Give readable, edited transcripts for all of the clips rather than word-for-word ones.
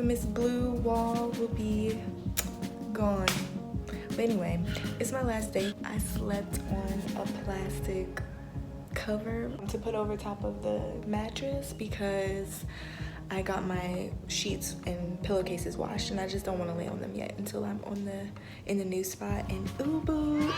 infamous blue wall will be gone. But anyway, it's my last day. I slept on a plastic cover to put over top of the mattress because I got my sheets and pillowcases washed and I just don't want to lay on them yet until I'm in the new spot in Ubud.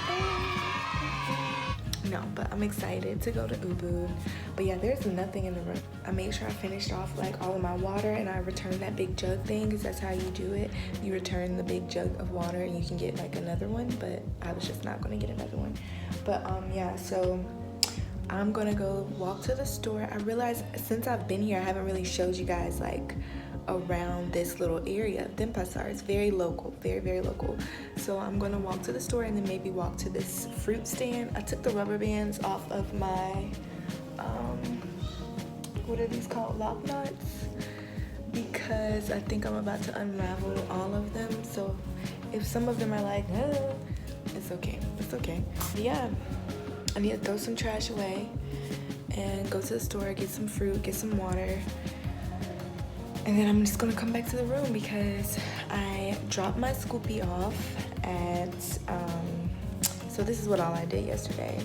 No, but I'm excited to go to Ubud. But yeah, there's nothing in the room. I made sure I finished off like all of my water and I returned that big jug thing because that's how you do it. You return the big jug of water and you can get like another one, but I was just not gonna get another one. But yeah, so I'm gonna go walk to the store. I realized since I've been here, I haven't really showed you guys like around this little area. Denpasar is very local, very, very local. So I'm gonna walk to the store and then maybe walk to this fruit stand. I took the rubber bands off of my, what are these called, lock nuts? Because I think I'm about to unravel all of them. So if some of them are like, it's okay, it's okay. But yeah, I need to throw some trash away and go to the store, get some fruit, get some water. And then I'm just gonna come back to the room because I dropped my Scoopy off at, so this is what all I did yesterday.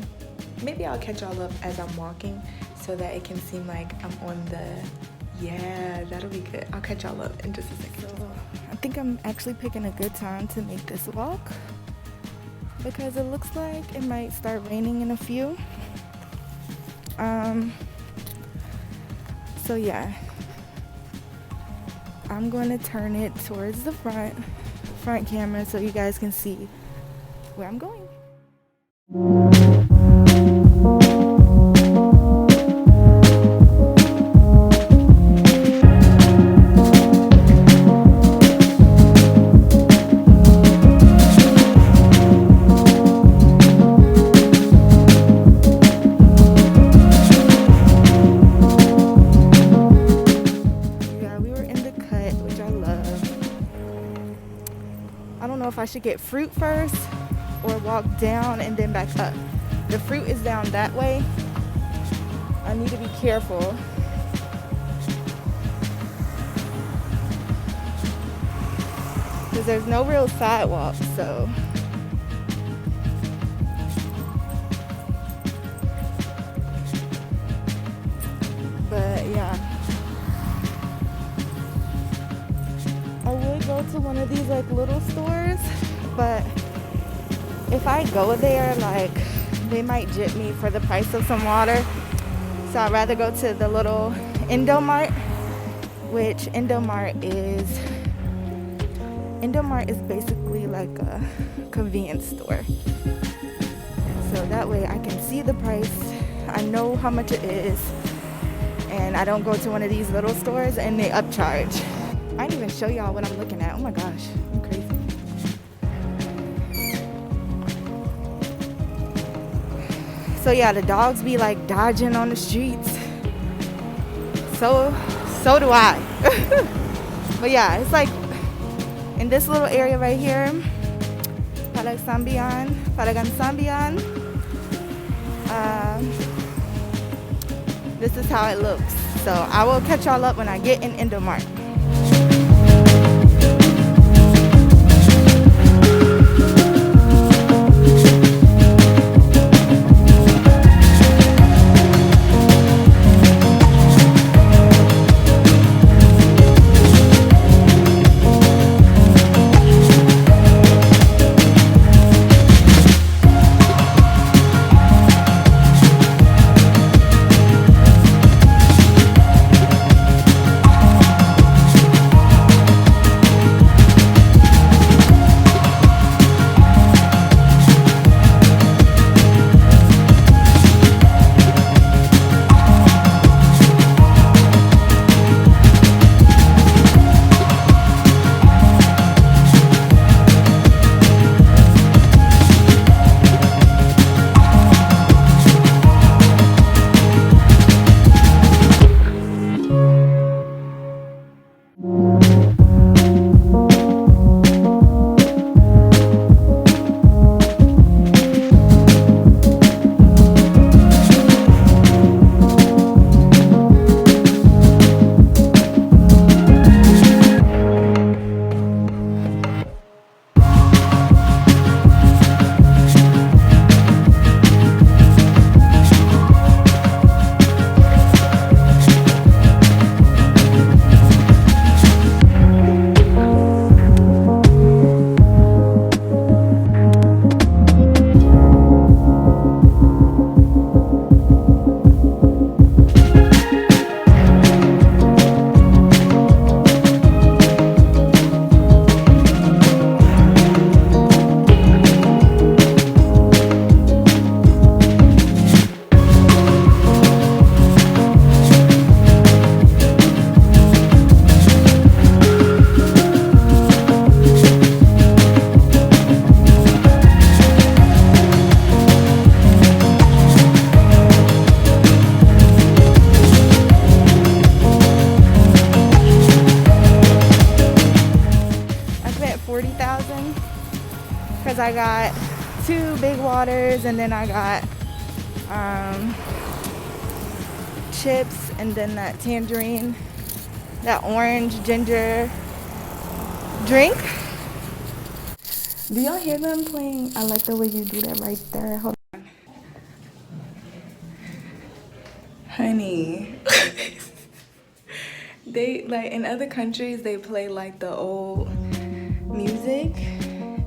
Maybe I'll catch y'all up as I'm walking so that it can seem like I'm on the, yeah, that'll be good. I'll catch y'all up in just a second. So I think I'm actually picking a good time to make this walk because it looks like it might start raining in a few. So yeah. I'm going to turn it towards the front camera so you guys can see where I'm going. I should get fruit first or walk down and then back up. The fruit is down that way. I need to be careful. Because there's no real sidewalk, so. But yeah. I would go to one of these like little stores, but if I go there, like they might jip me for the price of some water. So I'd rather go to the little Indomart, which Indomart is basically like a convenience store. So that way I can see the price, I know how much it is, and I don't go to one of these little stores and they upcharge. I didn't even show y'all what I'm looking at. Oh my gosh, I'm crazy. So yeah, the dogs be like dodging on the streets. So do I. But yeah, it's like in this little area right here, Paragansambian. This is how it looks. So I will catch y'all up when I get in Indomart. I got 2 big waters, and then I got chips, and then that tangerine, that orange ginger drink. Do y'all hear them playing? I like the way you do that right there. Hold on. Honey. They, like, in other countries, they play like the old music,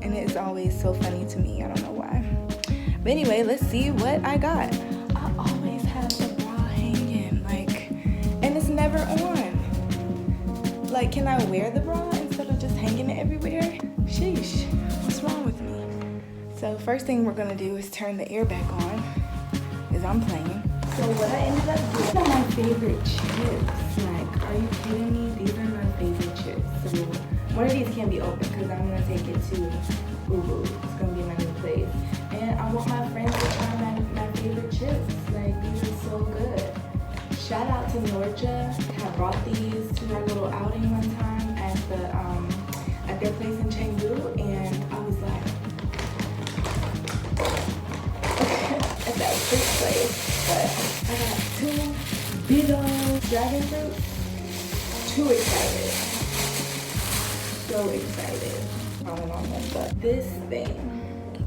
and it's always so funny to me. I don't know why. But anyway, let's see what I got. I always have the bra hanging, like, and it's never on. Like, can I wear the bra instead of just hanging it everywhere? Sheesh, what's wrong with me? So first thing we're gonna do is turn the air back on, as I'm playing. So what I ended up doing, these are my favorite chips. Like, are you kidding me? These are my favorite chips. So one of these can't be open because I'm gonna take it to Ubud. It's gonna be my new place. And I want my friends to try my favorite chips. Like, these are so good. Shout out to Norja. I brought these to our little outing one time at their place in Chengdu, and I was like, at that fruit place. But I got 2 big old dragon fruit. Too excited. So excited. Calling on them. But this thing,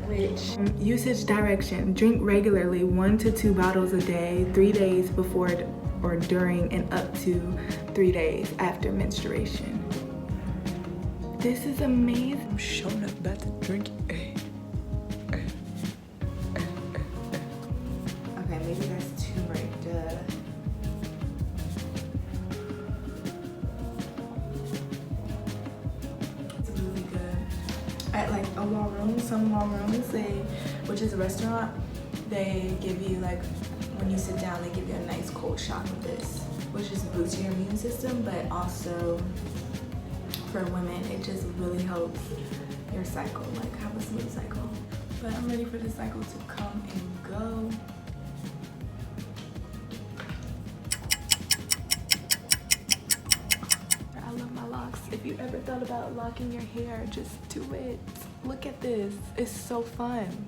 which usage direction: drink regularly 1 to 2 bottles a day, 3 days before or during, and up to 3 days after menstruation. This is amazing. I'm showing up about to drink it. Okay, maybe that's turmeric. It's really good. At like a Warung, some Warungs, which is a restaurant, they give you, like, when you sit down, they give you a nice cold shot of this, which just boosts your immune system, but also for women, it just really helps your cycle, like have a smooth cycle. But I'm ready for the cycle to come and go. I love my locks. If you ever thought about locking your hair, just do it. Look at this. It's so fun.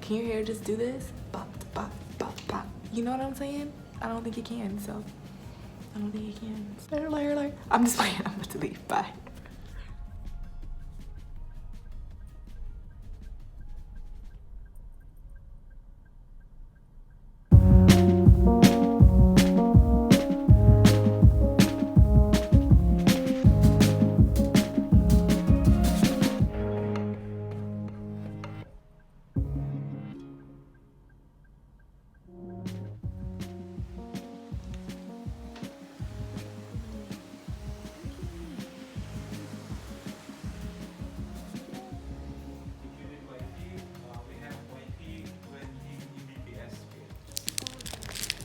Can your hair just do this? Bop, bop, bop, bop. You know what I'm saying? I don't think you can, so I don't think you can. I'm just playing. I'm about to leave. Bye.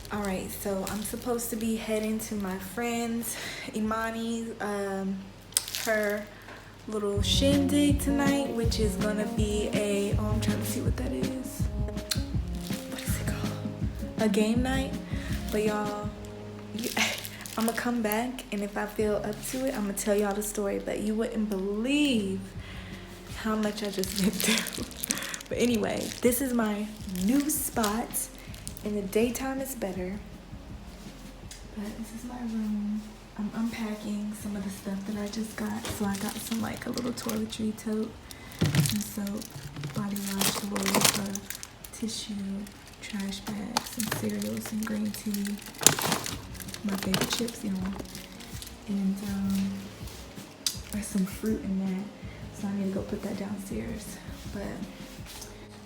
All right, so I'm supposed to be heading to my friend's, Imani, her little shindig tonight, which is gonna be I'm trying to see what that is. What is it called? A game night. But y'all, I'm gonna come back, and if I feel up to it, I'm gonna tell y'all the story, but you wouldn't believe how much I just been through. But anyway, this is my new spot. In the daytime, it's better. But this is my room. I'm unpacking some of the stuff that I just got. So I got some, like, a little toiletry tote, some soap, body wash, a roll of tissue, trash bags, some cereal, some green tea, my favorite chips, you know, and there's some fruit in that. So I need to go put that downstairs. But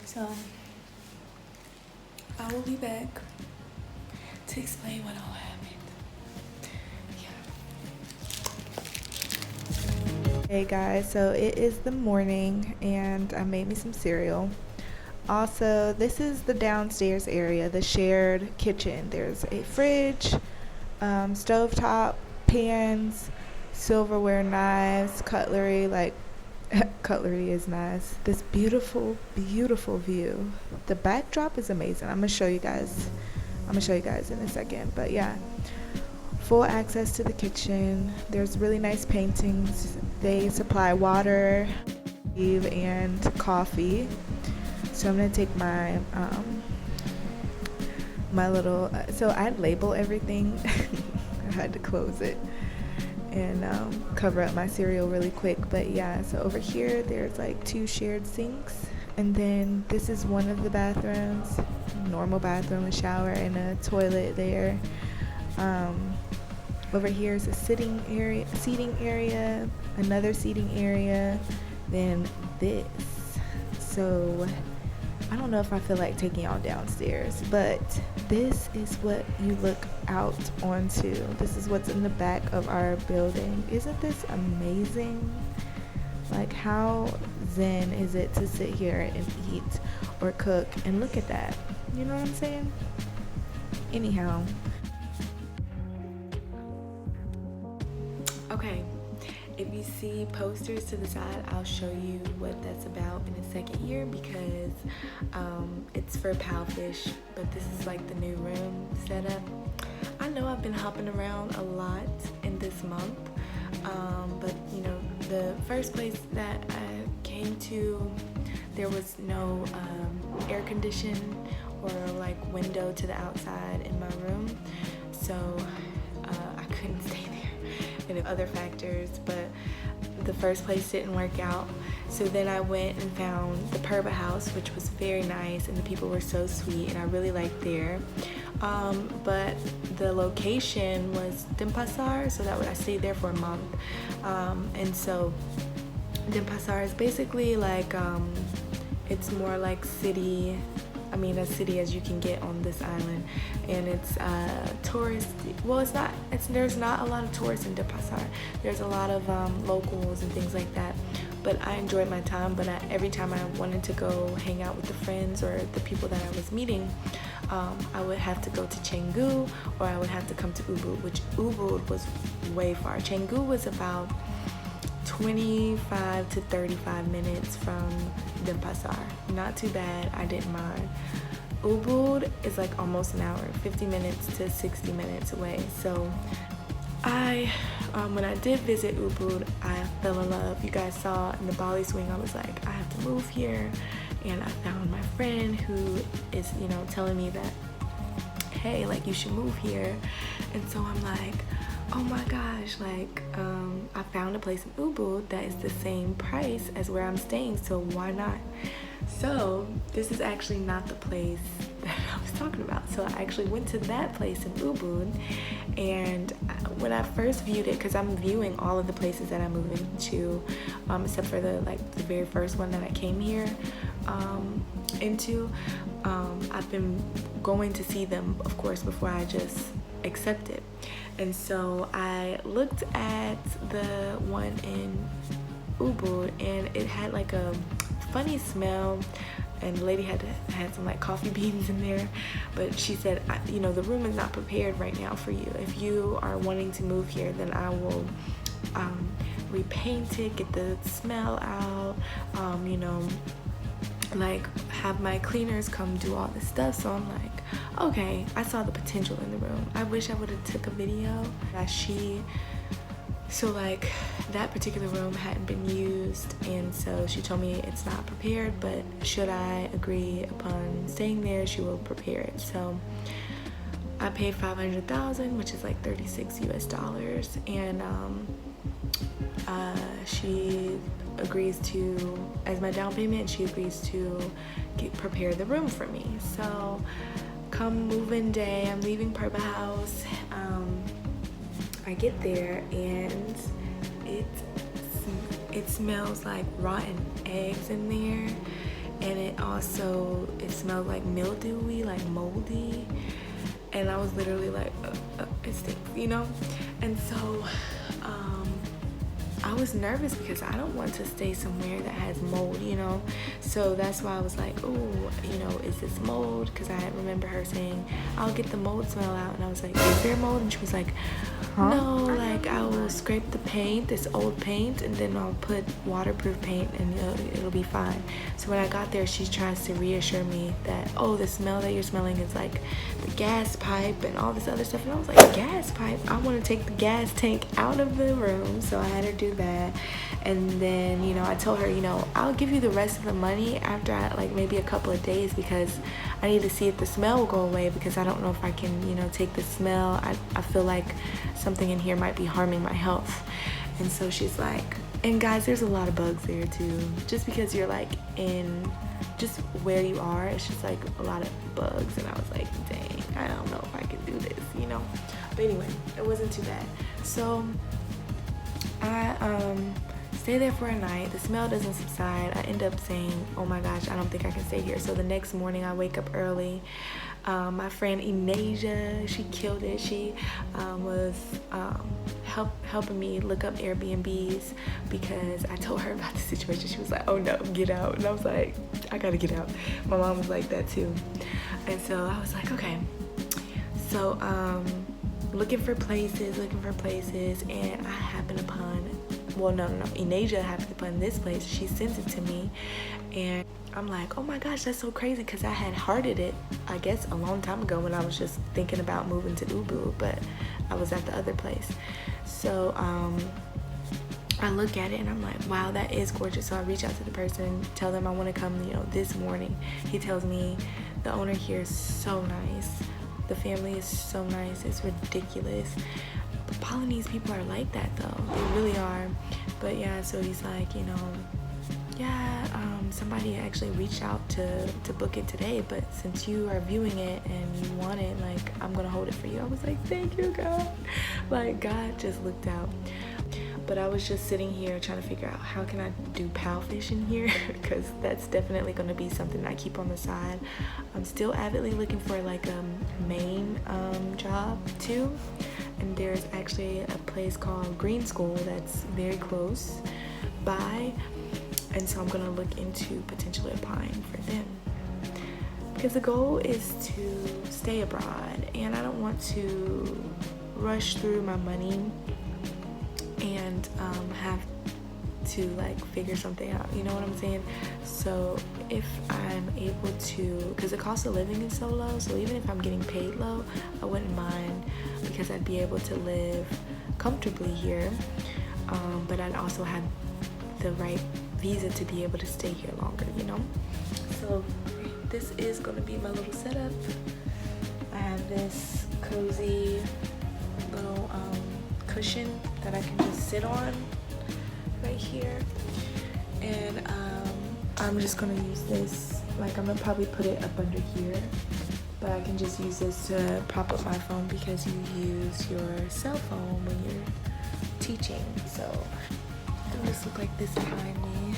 so I will be back to explain what all happened. Yeah. Hey guys, so it is the morning and I made me some cereal. Also, this is the downstairs area, the shared kitchen. There's a fridge, stovetop, pans, silverware, knives, cutlery, like cutlery is nice. This beautiful, beautiful view. The backdrop is amazing. I'm gonna show you guys in a second. But yeah, full access to the kitchen. There's really nice paintings. They supply water. and coffee. So I'm gonna take my my little so I'd label everything. I had to close it and cover up my cereal really quick, but yeah, so over here there's like 2 shared sinks, and then this is one of the bathrooms, normal bathroom, a shower and a toilet there. Over here is a seating area, another seating area, then this. So I don't know if I feel like taking y'all downstairs, but this is what you look out onto. This is what's in the back of our building. Isn't this amazing? Like, how zen is it to sit here and eat or cook and look at that? You know what I'm saying? Anyhow. Okay, if you see posters to the side, I'll show you what that's about in a second here, because it's for Powfish, but this is like the new room setup. I know I've been hopping around a lot in this month, but you know, the first place that I came to, there was no air condition or like window to the outside in my room, so I couldn't stay there. And other factors, but the first place didn't work out. So then I went and found the Purba House, which was very nice, and the people were so sweet, and I really liked there. But the location was Denpasar, so I stayed there for a month. And so Denpasar is basically like it's more like as city as you can get on this island, and it's tourist. Well, there's not a lot of tourists in Denpasar. There's a lot of locals and things like that. But I enjoyed my time. But every time I wanted to go hang out with the friends or the people that I was meeting, I would have to go to Canggu, or I would have to come to Ubud, which Ubud was way far. Canggu was about 25 to 35 minutes from Denpasar. Not too bad, I didn't mind. Ubud is like almost an hour, 50 minutes to 60 minutes away. So when I did visit Ubud, I fell in love. You guys saw in the Bali swing, I was like, I have to move here. And I found my friend who is, telling me that, hey, like, you should move here. And so I'm like, oh my gosh, like, I found a place in Ubud that is the same price as where I'm staying, so why not? So this is actually not the place that I was talking about. So I actually went to that place in Ubud, and when I first viewed it, because I'm viewing all of the places that I'm moving to, except for the very first one that I came here into, I've been going to see them, of course, before I just accept it. And so I looked at the one in Ubud, and it had like a funny smell, and the lady had some like coffee beans in there, but she said, the room is not prepared right now for you. If you are wanting to move here, then I will repaint it, get the smell out, like have my cleaners come do all this stuff. So I'm like, okay, I saw the potential in the room. I wish I would have took a video. So like that particular room hadn't been used, and so she told me it's not prepared, but should I agree upon staying there, she will prepare it. So I paid $500,000, which is like $36 US, and she agrees to, as my down payment, she agrees to prepare the room for me. So come move-in day, I'm leaving Purba House. I get there, and it smells like rotten eggs in there, and it smells like mildewy, like moldy, and I was literally like, it stinks, and so I was nervous because I don't want to stay somewhere that has mold, so that's why I was like, oh, is this mold? Because I remember her saying, I'll get the mold smell out, and I was like, is there mold? And she was like, no, like, I will scrape the paint, this old paint, and then I'll put waterproof paint, and it'll be fine. So when I got there, she tries to reassure me that, oh, the smell that you're smelling is like the gas pipe and all this other stuff. And I was like, gas pipe? I want to take the gas tank out of the room. So I had her do that. And then, you know, I told her, you know, I'll give you the rest of the money after like maybe a couple of days, because I need to see if the smell will go away, because I don't know if I can, you know, take the smell. I feel like something in here might be harming my health. And so she's like, and guys, there's a lot of bugs there too. Just because you're like in just where you are, it's just like a lot of bugs. And I was like, dang, I don't know if I can do this, you know. But anyway, it wasn't too bad. So I stay there for a night. The smell doesn't subside. I end up saying, oh my gosh, I don't think I can stay here. So the next morning I wake up early. My friend Inasia, she killed it. She was helping me look up Airbnbs, because I told her about the situation. She was like, oh no, get out. And I was like, I gotta get out. My mom was like that too. And so I was like, okay. So looking for places, and I happened upon, well, no, Inasia happened upon this place. She sent it to me, and I'm like, oh my gosh, that's so crazy, because I had hearted it, I guess, a long time ago when I was just thinking about moving to Ubud, but I was at the other place. So I look at it and I'm like, wow, that is gorgeous. So I reach out to the person, tell them I want to come, you know, this morning. He tells me the owner here is so nice. The family is so nice. It's ridiculous. But Balinese people are like that though. They really are. But yeah, so he's like, you know, yeah, somebody actually reached out to book it today, but since you are viewing it and you want it, like, I'm gonna hold it for you. I was like, thank you, God. Like, God just looked out. But I was just sitting here trying to figure out how can I do pal fishing here, because that's definitely going to be something I keep on the side. I'm still avidly looking for like a main job too, and there's actually a place called Green School that's very close by, and so I'm going to look into potentially applying for them, because the goal is to stay abroad and I don't want to rush through my money and have to like figure something out, you know what I'm saying? So if I'm able to, because the cost of living is so low, so even if I'm getting paid low, I wouldn't mind, because I'd be able to live comfortably here, but I'd also have the right visa to be able to stay here longer, you know? So this is going to be my little setup. I have this cozy little cushion that I can just sit on right here, and I'm just gonna use this, like, I'm gonna probably put it up under here, but I can just use this to prop up my phone, because you use your cell phone when you're teaching. So it'll just look like this behind me,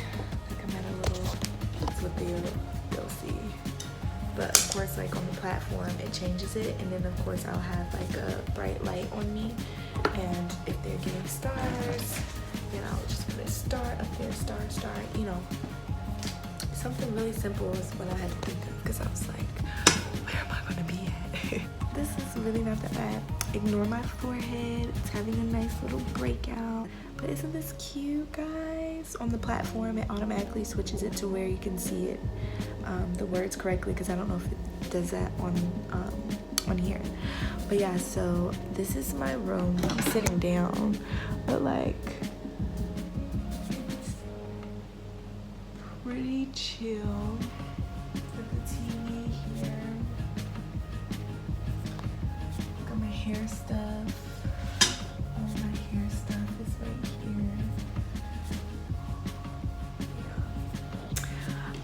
like I'm at a little, that's what they'll see. But of course, like on the platform, it changes it, and then of course I'll have like a bright light on me, and if they're getting stars, then I'll just put a star up there, star, you know. Something really simple is what I had to think of, because I was like, where am I gonna be at? This is really not that bad. Ignore my forehead, it's having a nice little breakout. But isn't this cute, guys? On the platform, it automatically switches it to where you can see it, the words correctly, because I don't know if it does that on here. But yeah, so this is my room. I'm sitting down, but like, it's pretty chill. Got the TV here. Got my hair stuff. All my hair stuff is right here.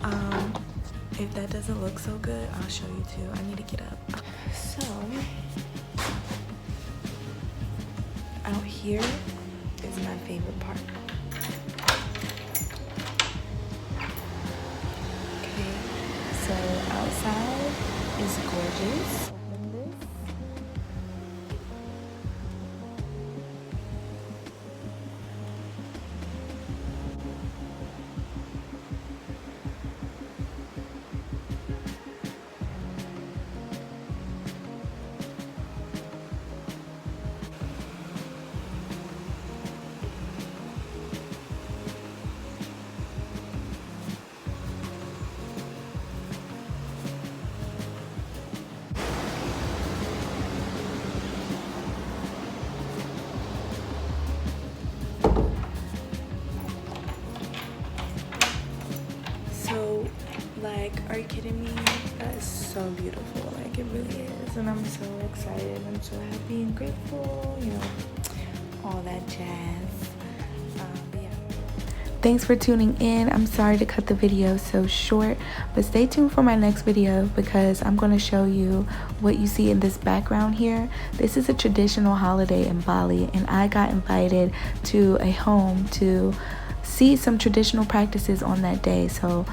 Yeah. If that doesn't look so good, I'll show you too. I need to get up. So out here is my favorite part. Okay, so outside is gorgeous. Are you kidding me? That is so beautiful. Like, it really is. And I'm so excited. I'm so happy and grateful. You know, all that jazz. But yeah. Thanks for tuning in. I'm sorry to cut the video so short, but stay tuned for my next video because I'm going to show you what you see in this background here. This is a traditional holiday in Bali, and I got invited to a home to see some traditional practices on that day. So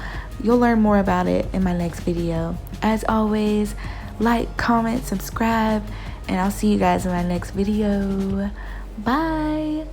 you'll learn more about it in my next video. As always, like, comment, subscribe, and I'll see you guys in my next video. Bye.